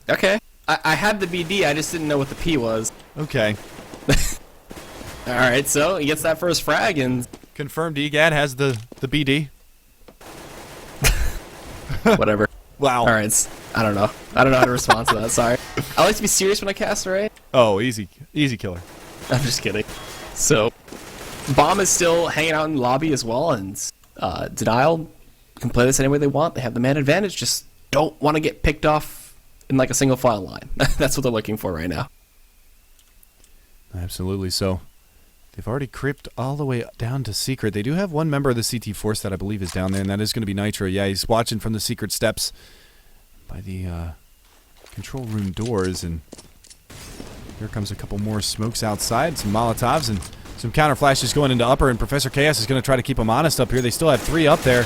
Okay. I had the BD, I just didn't know what the P was. Okay. Alright, so he gets that first frag, and Confirmed EGAD has the BD. whatever. Wow. Alright, I don't know. I don't know how to respond to that, sorry. I like to be serious when I cast, right? Oh, easy killer. I'm just kidding. So, Bomb is still hanging out in the lobby as well, and Denial can play this any way they want. They have the man advantage, just don't want to get picked off in like a single file line. That's what they're looking for right now. Absolutely. So they've already creeped all the way down to Secret. They do have one member of the CT Force that I believe is down there, and that is going to be Nitro. Yeah, he's watching from the Secret steps by the control room doors, and here comes a couple more smokes outside, some Molotovs, and some counter flashes going into upper, and Professor Chaos is going to try to keep them honest up here. They still have 3 up there.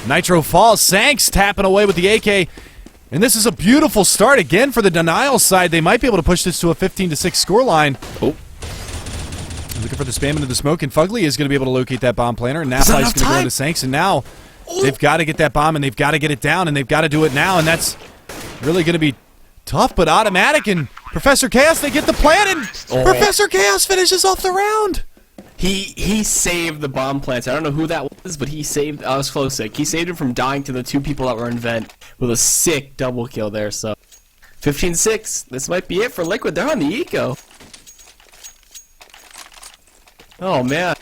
Nitro falls. Sanks tapping away with the AK. And this is a beautiful start again for the Denial side. They might be able to push this to a 15-6 scoreline. Oh. Looking for the spam into the smoke, and Fugly is going to be able to locate that bomb planter, and Napfly's going to go into Sanks, and now they've got to get that bomb, and they've got to get it down, and they've got to do it now, and that's really going to be tough, but Automatic and Professor Chaos, they get the plant, and Professor Chaos finishes off the round. He saved the bomb plants. I don't know who that was, but he saved us Flowsick. He saved him from dying to the 2 people that were in vent with a sick double kill there. So 15-6. This might be it for Liquid. They're on the eco. Oh man.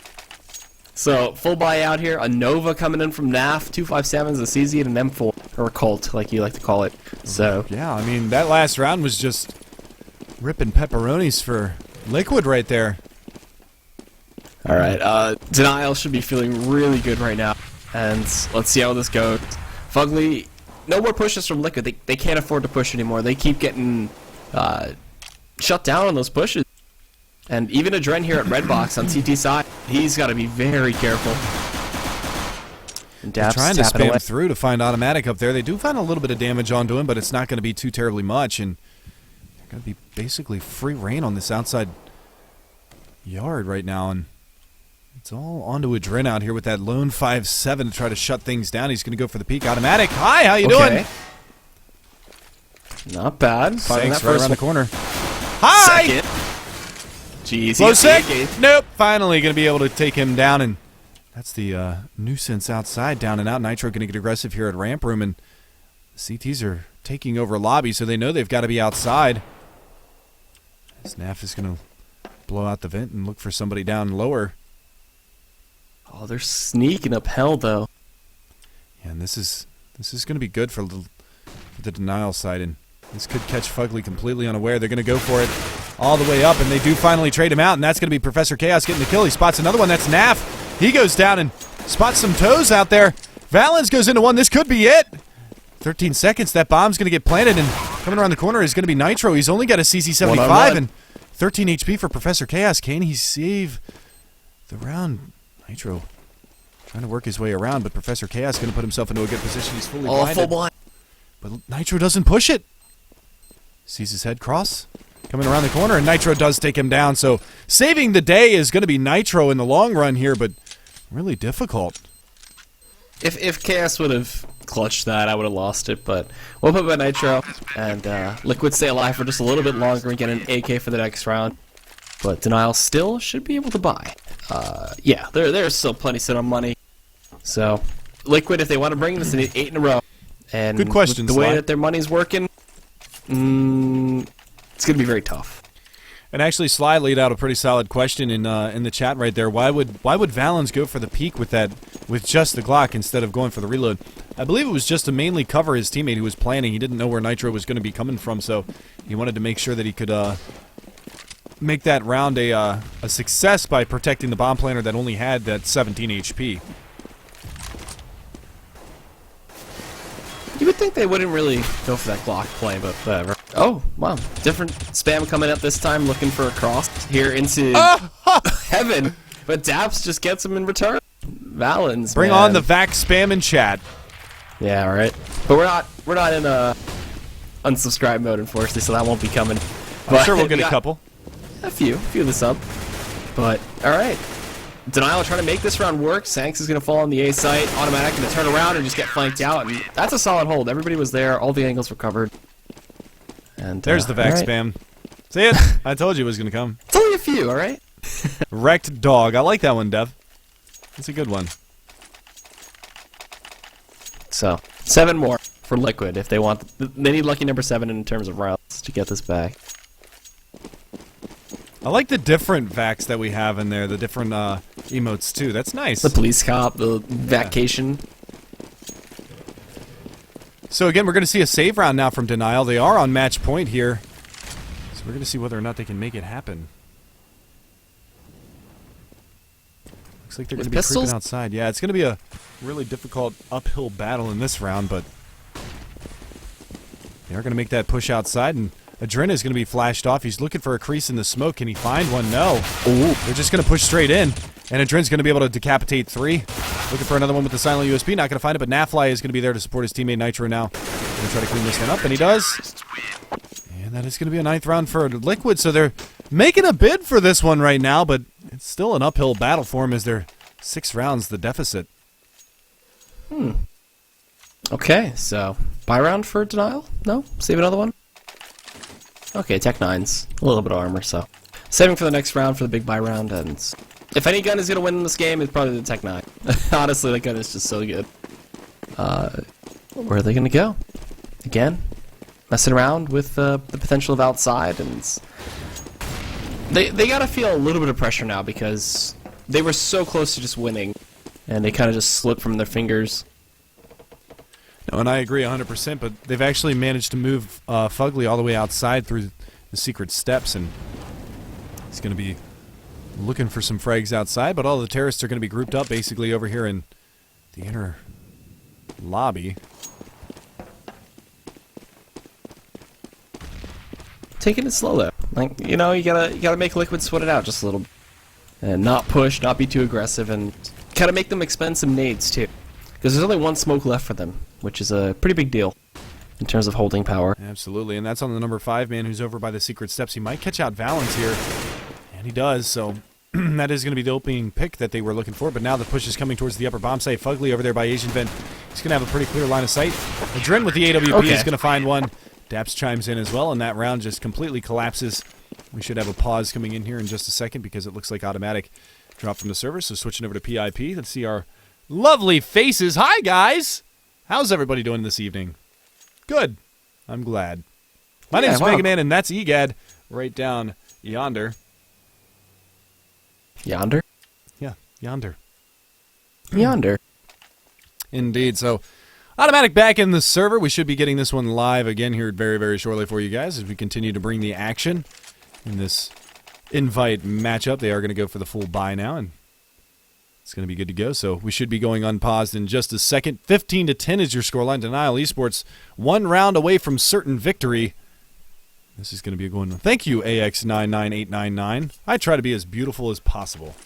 So full buyout here. A Nova coming in from NAF. 257s, a CZ, and an M4 or a Colt, like you like to call it. So yeah, I mean that last round was just ripping pepperonis for Liquid right there. Alright, Denial should be feeling really good right now. And let's see how this goes. Fugly, no more pushes from Liquid. They can't afford to push anymore. They keep getting shut down on those pushes. And even Adren here at Redbox on CT side, he's got to be very careful. And They're trying to spam through to find Automatic up there. They do find a little bit of damage onto him, but it's not going to be too terribly much. And they're going to be basically free reign on this outside yard right now. And it's all onto Adren out here with that lone 5-7 to try to shut things down. He's going to go for the peak. Automatic. Hi, how you doing? Not bad. Thanks, right around the corner. Hi! Second. Jeez. Flowsick. Nope. Finally going to be able to take him down. And that's the nuisance outside, down and out. Nitro going to get aggressive here at ramp room. And the CTs are taking over lobby, so they know they've got to be outside. Snaf is going to blow out the vent and look for somebody down lower. Oh, they're sneaking up hell, though. Yeah, and this is going to be good for the Denial side, and this could catch Fugly completely unaware. They're going to go for it all the way up, and they do finally trade him out, and that's going to be Professor Chaos getting the kill. He spots another one. That's Naf. He goes down, and spots some toes out there. Valens goes into one. This could be it. 13 seconds. That bomb's going to get planted, and coming around the corner is going to be Nitro. He's only got a CC-75 One-on-one. and 13 HP for Professor Chaos. Can he save the round? Nitro trying to work his way around, but Professor Chaos going to put himself into a good position. He's fully blinded. Full blind. But Nitro doesn't push it. Sees his head cross. Coming around the corner, and Nitro does take him down. So saving the day is going to be Nitro in the long run here, but really difficult. If Chaos would have clutched that, I would have lost it, but we'll put by Nitro, and Liquid stay alive for just a little bit longer and get an AK for the next round. But Denial still should be able to buy. Yeah, there's still plenty sit on money. So, Liquid, if they want to bring this, they need 8 in a row. And Good question, with the way Sly. that their money's working, it's going to be very tough. And actually, Sly laid out a pretty solid question in the chat right there. Why would Valens go for the peek with just the Glock instead of going for the reload? I believe it was just to mainly cover his teammate who was planning. He didn't know where Nitro was going to be coming from, so he wanted to make sure that he could make that round a success by protecting the bomb planter that only had that 17 HP. You would think they wouldn't really go for that Glock play, but whatever. Oh, wow. Different spam coming up this time, looking for a cross here into heaven. But Daps just gets him in return. Valens, Bring man. on the Vac spam in chat. Yeah, right. But we're not in unsubscribe mode, unfortunately, so that won't be coming. I'm sure we'll get a couple. A few of this up. But, alright. Denial trying to make this round work. Sanks is going to fall on the A site. Automatic going to turn around and just get flanked out. And that's a solid hold. Everybody was there. All the angles were covered. And There's the Vac alright. spam. See it? I told you it was going to come. It's only a few, alright? Wrecked dog. I like that one, Dev. That's a good one. So, 7 more for Liquid if they want. They need lucky number 7 in terms of rounds to get this back. I like the different Vacs that we have in there, the different emotes too. That's nice. The police cop, the vacation. So again, we're going to see a save round now from Denial. They are on match point here. So we're going to see whether or not they can make it happen. Looks like they're going to be pistols? creeping outside. Yeah, it's going to be a really difficult uphill battle in this round, but they are going to make that push outside, and Adren is going to be flashed off. He's looking for a crease in the smoke. Can he find one? No. Ooh. They're just going to push straight in, and Adren's going to be able to decapitate 3. Looking for another one with the silent USB. Not going to find it, but Nafly is going to be there to support his teammate Nitro now. Going to try to clean this one up, and he does. And that is going to be a 9th round for Liquid, so they're making a bid for this one right now, but it's still an uphill battle for them as they're 6 rounds the deficit. Okay, so buy round for Denial? No? Save another one? Okay, Tech 9's. A little bit of armor, so. Saving for the next round for the big buy round, and if any gun is going to win in this game, it's probably the Tech 9. Honestly, that gun is just so good. Where are they going to go? Again? Messing around with the potential of outside, and they got to feel a little bit of pressure now because they were so close to just winning, and they kind of just slipped from their fingers. No, and I agree 100%, but they've actually managed to move Fugly all the way outside through the secret steps, and he's going to be looking for some frags outside, but all the terrorists are going to be grouped up basically over here in the inner lobby. Taking it slow though. Like, you know, you gotta make Liquid sweat it out just a little, and not push, not be too aggressive, and kind of make them expend some nades too, because there's only one smoke left for them, which is a pretty big deal in terms of holding power. Absolutely, and that's on the number 5 man who's over by the secret steps. He might catch out Valens here, and he does, so that is going to be the opening pick that they were looking for, but now the push is coming towards the upper bomb site. Fugly over there by Asian Vent. He's going to have a pretty clear line of sight. Adren with the AWP is going to find one. Daps chimes in as well, and that round just completely collapses. We should have a pause coming in here in just a second because it looks like automatic drop from the server, so switching over to PIP. Let's see our lovely faces. Hi, guys! How's everybody doing this evening? Good. I'm glad. My name's Mega Man, and that's EGAD right down yonder. Yonder? Yeah, yonder. Yonder. Indeed. So, automatic back in the server. We should be getting this one live again here very, very shortly for you guys as we continue to bring the action in this invite matchup. They are going to go for the full buy now, and it's going to be good to go. So we should be going unpaused in just a second. 15-10 is your scoreline. Denial Esports 1 round away from certain victory. This is going to be a good one. Thank you, AX99899. I try to be as beautiful as possible.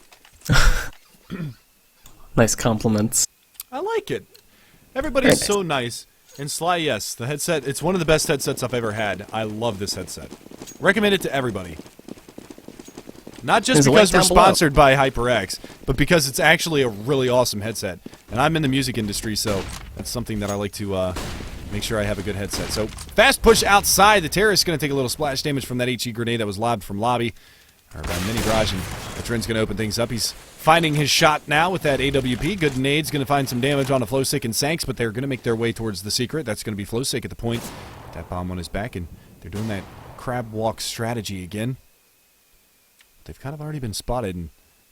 Nice compliments. I like it. Everybody's so nice. And Sly, yes, the headset, it's one of the best headsets I've ever had. I love this headset. Recommend it to everybody. Not just because we're sponsored by HyperX, but because it's actually a really awesome headset. And I'm in the music industry, so that's something that I like to make sure I have a good headset. So, fast push outside. The terrorist is going to take a little splash damage from that HE grenade that was lobbed from lobby. Or by Mini Garage, and the Trend's going to open things up. He's finding his shot now with that AWP. Good nade's going to find some damage on a Flowsick and Sanks, but they're going to make their way towards the secret. That's going to be Flowsick at the point. That bomb on his back, and they're doing that crab walk strategy again. They've kind of already been spotted, and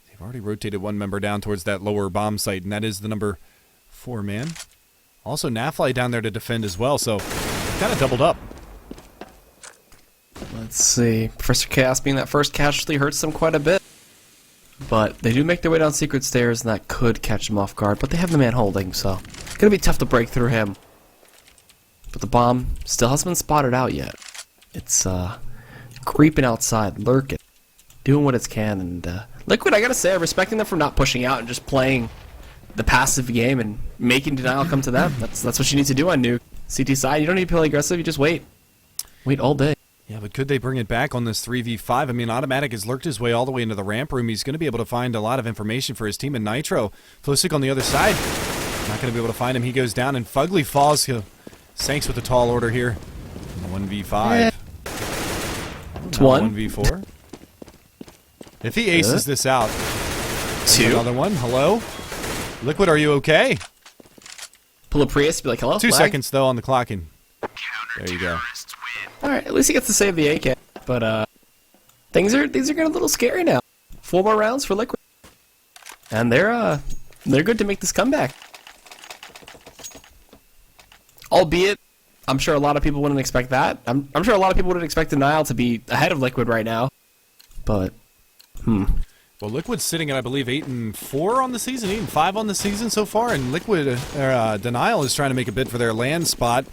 they've already rotated one member down towards that lower bomb site, and that is the number 4 man. Also, Nafly down there to defend as well, so kind of doubled up. Let's see. Professor Chaos being that first casualty hurts them quite a bit. But they do make their way down secret stairs, and that could catch them off guard. But they have the man holding, so it's going to be tough to break through him. But the bomb still hasn't been spotted out yet. It's creeping outside, lurking, doing what it can. And Liquid, I got to say, I'm respecting them for not pushing out and just playing the passive game and making denial come to them. That's what you need to do on Nuke. CT side, you don't need to play aggressive, you just wait. Wait all day. Yeah, but could they bring it back on this 3v5? I mean, Automatic has lurked his way all the way into the ramp room. He's going to be able to find a lot of information for his team in Nitro. Flowsick on the other side. Not going to be able to find him. He goes down, and Fugly falls. Sanks with a tall order here. 1v5. It's 1. 1v4. If he aces this out. 2. Another one. Hello? Liquid, are you okay? Pull a Prius, be like, hello? 2 seconds, though, on the clock. And there you go. Alright, at least he gets to save the AK. But, things are getting a little scary now. 4 more rounds for Liquid. And they're good to make this comeback. Albeit, I'm sure a lot of people wouldn't expect that. I'm sure a lot of people wouldn't expect Denial to be ahead of Liquid right now. But, Well, Liquid's sitting at, I believe, 8-4 on the season, 8-5 on the season so far, and Liquid, Denial is trying to make a bid for their land spot,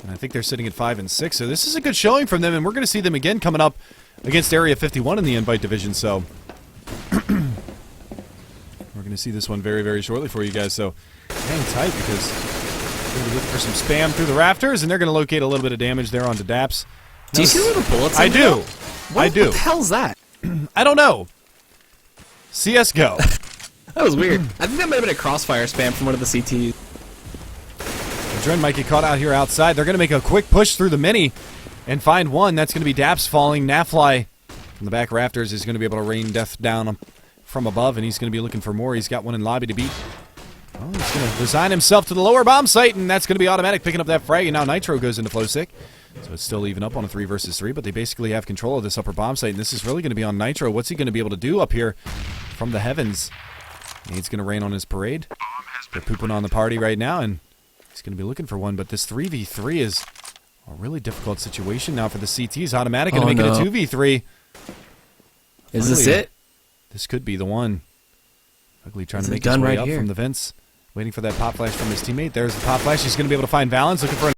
and I think they're sitting at 5-6, so this is a good showing from them, and we're going to see them again coming up against Area 51 in the Invite Division, so we're going to see this one very, very shortly for you guys, so hang tight, because they're going to be looking for some spam through the rafters, and they're going to locate a little bit of damage there onto Daps. do you see the little bullets? I do. What the hell's that? I don't know. CSGO. That was weird. I think that might have been a crossfire spam from one of the CTs. The Dren might get caught out here outside. They're going to make a quick push through the mini and find one. That's going to be Daps falling. Nafly from the back rafters is going to be able to rain death down from above, and he's going to be looking for more. He's got one in lobby to beat. Oh, he's going to resign himself to the lower bomb site, and that's going to be Automatic picking up that frag, and now Nitro goes into Flowsick. So it's still even up on a 3 versus 3, but they basically have control of this upper bomb site, and this is really going to be on Nitro. What's he going to be able to do up here from the heavens? He's going to rain on his parade. They're pooping on the party right now, and he's going to be looking for one, but this 3v3 is a really difficult situation now for the CTs. Automatic going to make it a 2v3. Is this it? This could be the one. Ugly trying to make his way up from the vents, waiting for that pop flash from his teammate. There's the pop flash. He's going to be able to find Valens, looking for